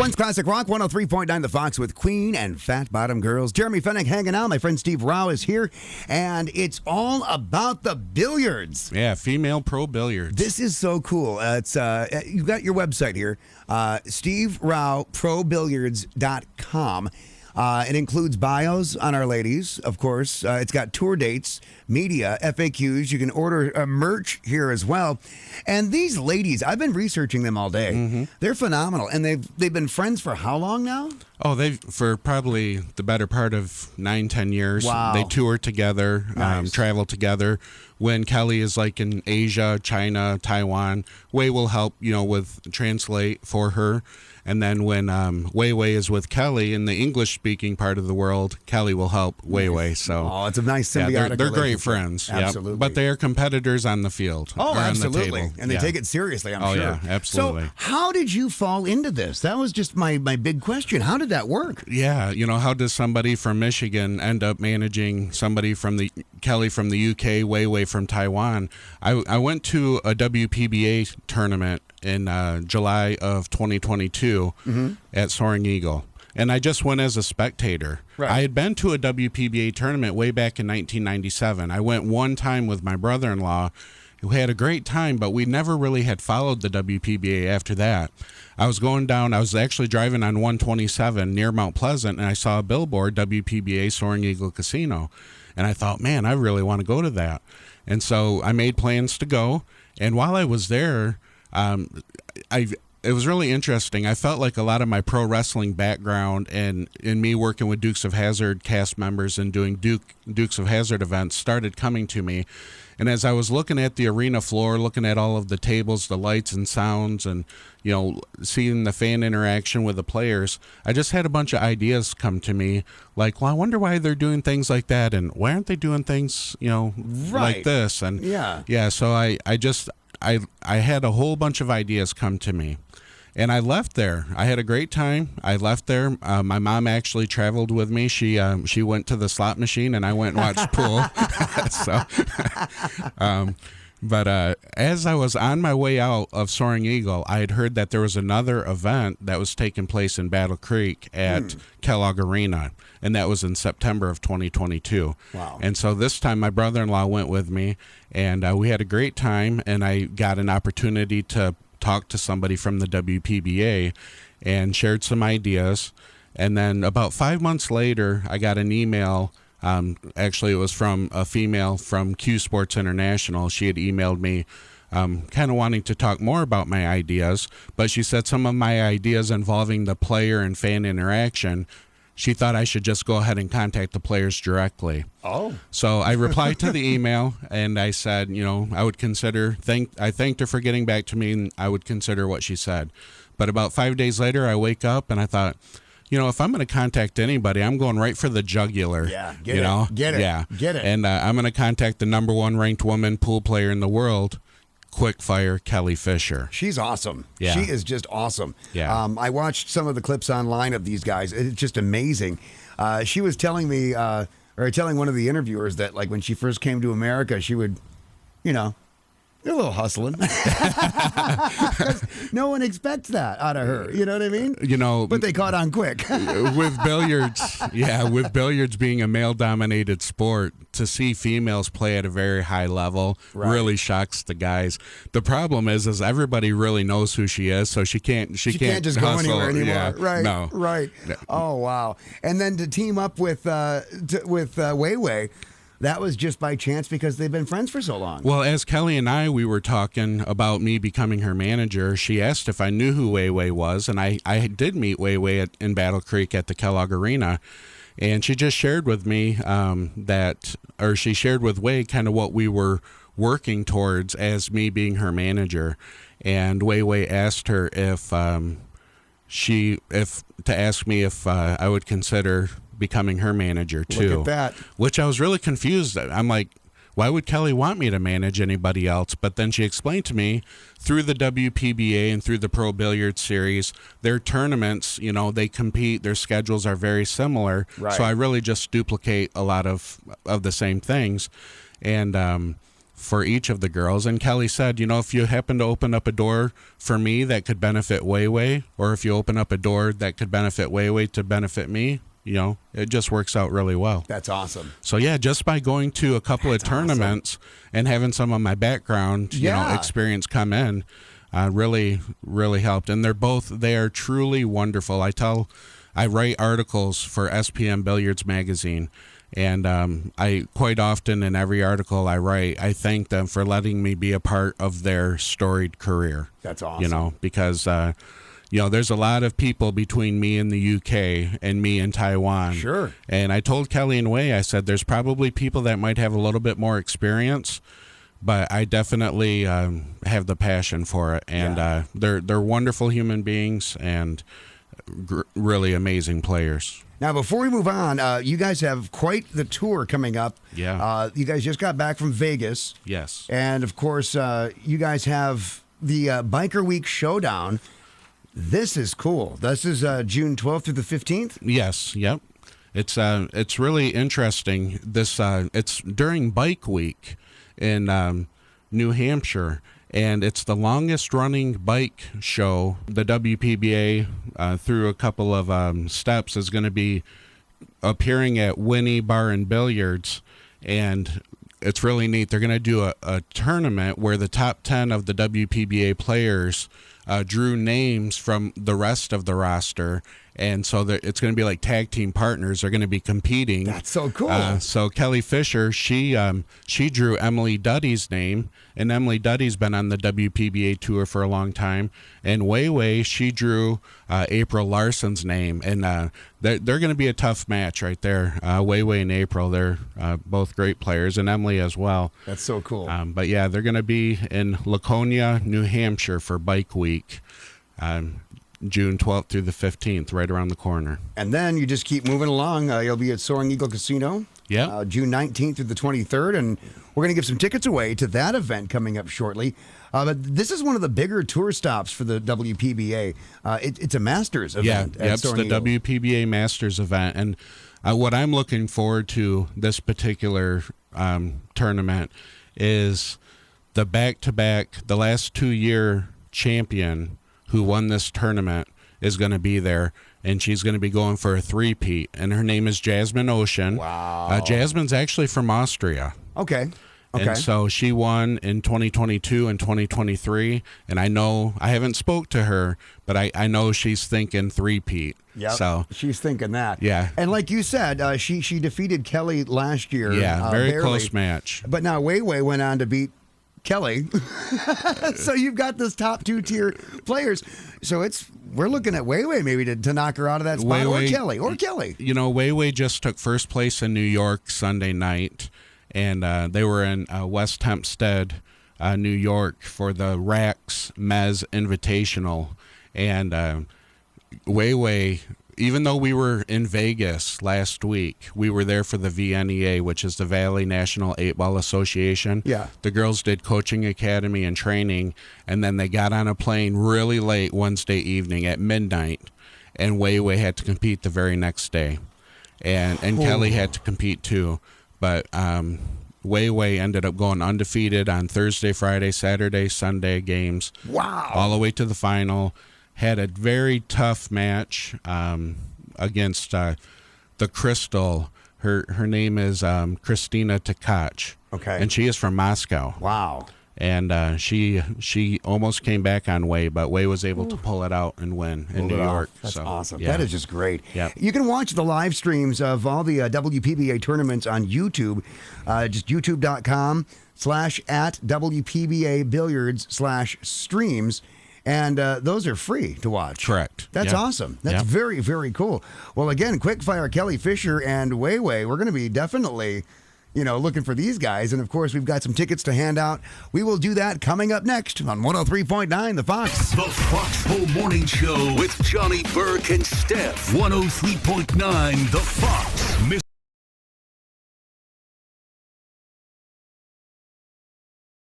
Once Classic Rock 103.9 The Fox with Queen and Fat Bottom Girls. Jeremy Fenech hanging out. My friend Steve Rau is here, and it's all about the billiards. Yeah, female pro billiards. This is so cool. It's you've got your website here, Steve Rau Pro Billiards.com. It includes bios on our ladies, of course. It's got tour dates, media, FAQs. You can order merch here as well. And these ladies, I've been researching them all day. Mm-hmm. They're phenomenal. And they've been friends for how long now? Oh, for probably the better part of 9-10 years. Wow. They tour together, Nice. travel together. When Kelly is like in Asia, China, Taiwan, Wei will help, with translate for her. And then when Wei is with Kelly in the English-speaking part of the world, Kelly will help Wei. So, it's a nice symbiotic they're great relationship. friends. Absolutely. Yep. But they are competitors on the field. Oh, or absolutely. On the table. And they take it seriously, I'm sure. Yeah, absolutely. So how did you fall into this? That was just my big question. How did that work? Yeah, how does somebody from Michigan end up managing somebody from Kelly from the UK, Wei from Taiwan? I went to a WPBA tournament in July of 2022 at Soaring Eagle. And I just went as a spectator. Right. I had been to a WPBA tournament way back in 1997. I went one time with my brother-in-law, who had a great time, but we never really had followed the WPBA after that. I was going down, I was actually driving on 127 near Mount Pleasant, and I saw a billboard, WPBA Soaring Eagle Casino. And I thought, man, I really want to go to that. And so I made plans to go. And while I was there, it was really interesting. I felt like a lot of my pro wrestling background and in me working with Dukes of Hazzard cast members and doing Dukes of Hazzard events started coming to me. And as I was looking at the arena floor, looking at all of the tables, the lights and sounds, and seeing the fan interaction with the players, I just had a bunch of ideas come to me. Like, well, I wonder why they're doing things like that, and why aren't they doing things, like this? And yeah. So I had a whole bunch of ideas come to me. And I left there. I had a great time. I left there. My mom actually traveled with me. She went to the slot machine, and I went and watched pool. But as I was on my way out of Soaring Eagle, I had heard that there was another event that was taking place in Battle Creek at Kellogg Arena, and that was in September of 2022. Wow. And so this time my brother-in-law went with me, and we had a great time, and I got an opportunity to talk to somebody from the WPBA and shared some ideas. And then about 5 months later, I got an email. Actually, it was from a female from Q Sports International. She had emailed me kind of wanting to talk more about my ideas, but she said some of my ideas involving the player and fan interaction, she thought I should just go ahead and contact the players directly. Oh. So I replied to the email, and I said, I would I thanked her for getting back to me, and I would consider what she said. But about 5 days later, I wake up, and I thought, if I'm going to contact anybody, I'm going right for the jugular. Yeah, get it. Yeah. Get it. And I'm going to contact the number one ranked woman pool player in the world, quick fire Kelly Fisher. She's awesome. Yeah. She is just awesome. Yeah. I watched some of the clips online of these guys. It's just amazing. She was telling me, or telling one of the interviewers that, like, when she first came to America, she would, a little hustling. No one expects that out of her. You know what I mean? But they caught on quick. With billiards being a male-dominated sport, to see females play at a very high level really shocks the guys. The problem is everybody really knows who she is, so she can't just hustle. go anywhere anymore. Yeah, Right. No. Right. Oh, wow. And then to team up with Wei, that was just by chance because they've been friends for so long. Well, as Kelly and we were talking about me becoming her manager, she asked if I knew who Wei was, and I did meet Wei in Battle Creek at the Kellogg Arena, and she just shared with me she shared with Wei kind of what we were working towards as me being her manager, and Wei asked her if I would consider becoming her manager too. Look at that. Which I was really confused. I'm like, why would Kelly want me to manage anybody else? But then she explained to me through the WPBA and through the Pro Billiards series, their tournaments, they compete, their schedules are very similar. Right. So I really just duplicate a lot of the same things. And for each of the girls. And Kelly said, if you happen to open up a door for me that could benefit Wei, or if you open up a door that could benefit Wei to benefit me, it just works out really well. That's awesome. So yeah, just by going to a couple of tournaments and having some of my background, experience come in, really, really helped. And they are truly wonderful. I write articles for SPM Billiards magazine, and I quite often in every article I write, I thank them for letting me be a part of their storied career. That's awesome. Because there's a lot of people between me and the UK and me and Taiwan. Sure. And I told Kelly and Wei, I said, there's probably people that might have a little bit more experience, but I definitely have the passion for it. And they're wonderful human beings and really amazing players. Now, before we move on, you guys have quite the tour coming up. Yeah. You guys just got back from Vegas. Yes. And, of course, you guys have the Biker Week Showdown. This is cool. This is June 12th through the 15th? Yes, yep. It's really interesting. It's during Bike Week in New Hampshire, and it's the longest running bike show. The WPBA, through a couple of steps, is going to be appearing at Winnie Bar and Billiards, and it's really neat. They're going to do a tournament where the top 10 of the WPBA players drew names from the rest of the roster, and so it's going to be like tag team partners. They're going to be competing. That's so cool. So Kelly Fisher, she drew Emily Duddy's name, and Emily Duddy's been on the WPBA tour for a long time. And Wei, she drew April Larson's name, and they're going to be a tough match right there. Wei and April, they're both great players, and Emily as well. That's so cool. But yeah, they're going to be in Laconia, New Hampshire for Bike Week. June 12th through the 15th, right around the corner. And then you just keep moving along. You'll be at Soaring Eagle Casino. Yeah. June 19th through the 23rd, and we're going to give some tickets away to that event coming up shortly. But this is one of the bigger tour stops for the WPBA. It's a Masters event. Yeah, it's the WPBA Masters event. And what I'm looking forward to this particular tournament is the back-to-back, the last 2-year champion who won this tournament is going to be there, and she's going to be going for a three-peat, and her name is Jasmine Ocean. Wow. Jasmine's actually from Austria. Okay. And so she won in 2022 and 2023, and I haven't spoke to her, but I know she's thinking three-peat. Yeah, so she's thinking that. Yeah. And like you said, she defeated Kelly last year. Yeah, very barely. close match. But now Wei went on to beat Kelly. So you've got those top 2-tier players. So we're looking at Wei maybe to knock her out of that spot, or Kelly. Wei just took first place in New York Sunday night, and they were in West Hempstead, New York for the Rax Mez Invitational. And Wei, even though we were in Vegas last week, we were there for the VNEA, which is the Valley National 8-Ball Association. Yeah. The girls did coaching academy and training, and then they got on a plane really late Wednesday evening at midnight, and Wei had to compete the very next day. And Kelly had to compete too. But Wei ended up going undefeated on Thursday, Friday, Saturday, Sunday games. Wow. All the way to the final. Had a very tough match against the Crystal. Her name is Christina Tkach. Okay. And she is from Moscow. Wow. And she almost came back on Wei, but Wei was able to pull it out and win in New York. That's so, awesome. Yeah. That is just great. Yep. You can watch the live streams of all the WPBA tournaments on YouTube. Just youtube.com/@WPBA Billiards/streams. And those are free to watch. Correct. That's awesome. That's very, very cool. Well, again, Quickfire, Kelly Fisher, and Wei, we're going to be definitely, looking for these guys. And, of course, we've got some tickets to hand out. We will do that coming up next on 103.9 The Fox. The Foxhole Morning Show with Johnny Burke and Steph. 103.9 The Fox,